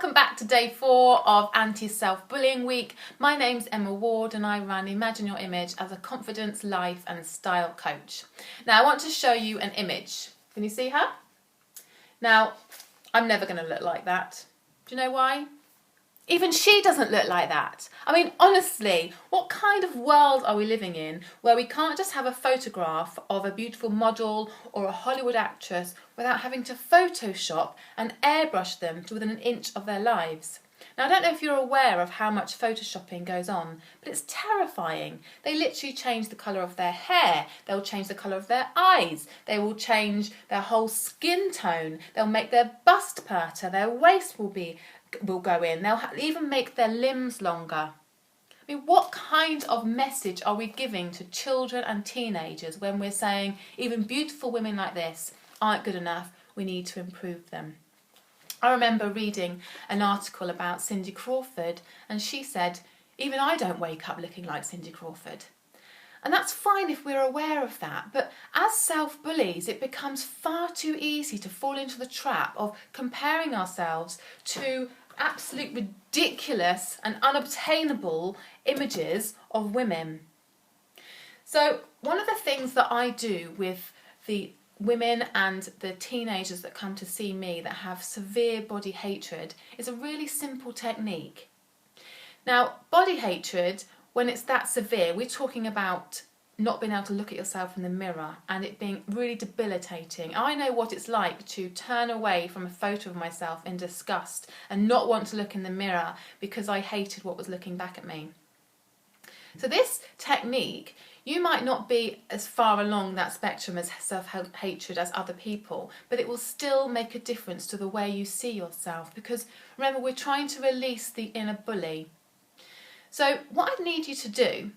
welcome back to day 4 of Anti-Self-Bullying Week. My name's Emma Ward and I run Imagine Your Image as a confidence, life and style coach. Now I want to show you an image. Can you see her? Now, I'm never going to look like that. Do you know why? Even she doesn't look like that. I mean, honestly, what kind of world are we living in where we can't just have a photograph of a beautiful model or a Hollywood actress without having to Photoshop and airbrush them to within an inch of their lives? Now, I don't know if you're aware of how much photoshopping goes on, but it's terrifying. They literally change the colour of their hair, they'll change the colour of their eyes, they will change their whole skin tone, they'll make their bust perter, their waist will go in, they'll even make their limbs longer. I mean, what kind of message are we giving to children and teenagers when we're saying even beautiful women like this aren't good enough, we need to improve them? I remember reading an article about Cindy Crawford and she said, even I don't wake up looking like Cindy Crawford. And that's fine if we're aware of that, but as self-bullies it becomes far too easy to fall into the trap of comparing ourselves to absolute ridiculous and unobtainable images of women. So one of the things that I do with the women and the teenagers that come to see me that have severe body hatred is a really simple technique. Now, body hatred, when it's that severe, we're talking about not being able to look at yourself in the mirror and it being really debilitating. I know what it's like to turn away from a photo of myself in disgust and not want to look in the mirror because I hated what was looking back at me. So this technique, you might not be as far along that spectrum as self-hatred as other people, but it will still make a difference to the way you see yourself because remember, we're trying to release the inner bully. So what I need you to do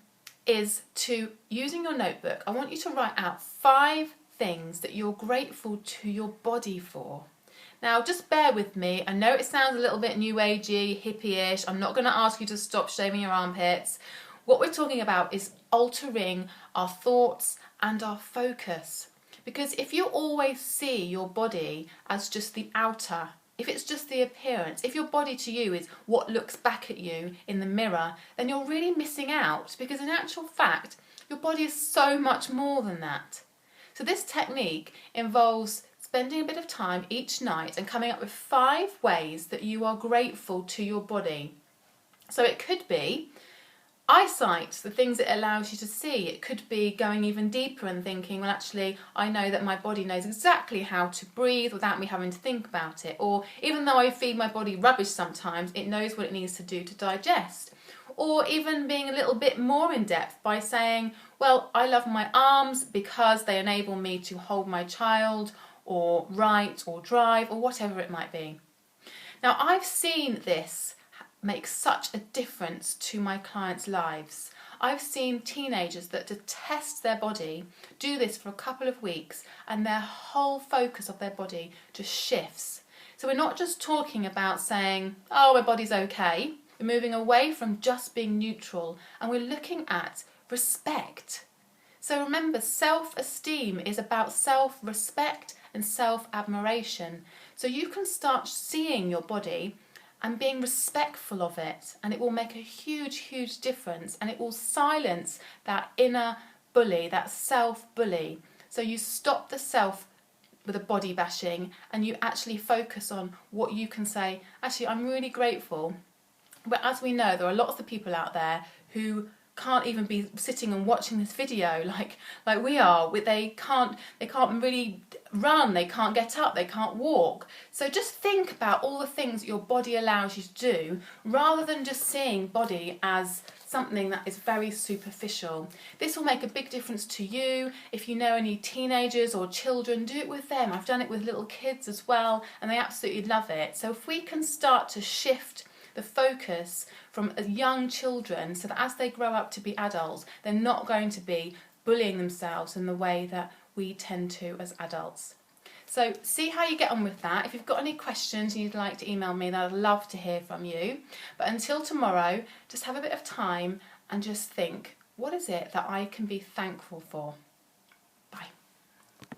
is to, using your notebook, I want you to write out 5 things that you're grateful to your body for. Now just bear with me, I know it sounds a little bit new agey, hippie-ish, I'm not going to ask you to stop shaving your armpits. What we're talking about is altering our thoughts and our focus. Because if you always see your body as just the outer, if it's just the appearance, if your body to you is what looks back at you in the mirror, then you're really missing out because in actual fact, your body is so much more than that. So this technique involves spending a bit of time each night and coming up with 5 ways that you are grateful to your body. So it could be eyesight, the things it allows you to see. It could be going even deeper and thinking, well actually I know that my body knows exactly how to breathe without me having to think about it. Or even though I feed my body rubbish sometimes, it knows what it needs to do to digest. Or even being a little bit more in depth by saying, well, I love my arms because they enable me to hold my child or write or drive or whatever it might be. Now I've seen this makes such a difference to my clients' lives. I've seen teenagers that detest their body do this for a couple of weeks and their whole focus of their body just shifts. So we're not just talking about saying, oh, my body's okay. We're moving away from just being neutral and we're looking at respect. So remember, self-esteem is about self-respect and self-admiration. So you can start seeing your body and being respectful of it, and it will make a huge difference and it will silence that inner bully, that self-bully. So you stop the self with the body bashing and you actually focus on what you can say, actually I'm really grateful. But as we know, there are lots of people out there who can't even be sitting and watching this video like we are. They can't really run, they can't get up, they can't walk. So just think about all the things that your body allows you to do rather than just seeing body as something that is very superficial. This will make a big difference to you. If you know any teenagers or children, do it with them. I've done it with little kids as well and they absolutely love it. So if we can start to shift the focus from young children so that as they grow up to be adults, they're not going to be bullying themselves in the way that we tend to as adults. So see how you get on with that. If you've got any questions and you'd like to email me, then I'd love to hear from you. But until tomorrow, just have a bit of time and just think, what is it that I can be thankful for?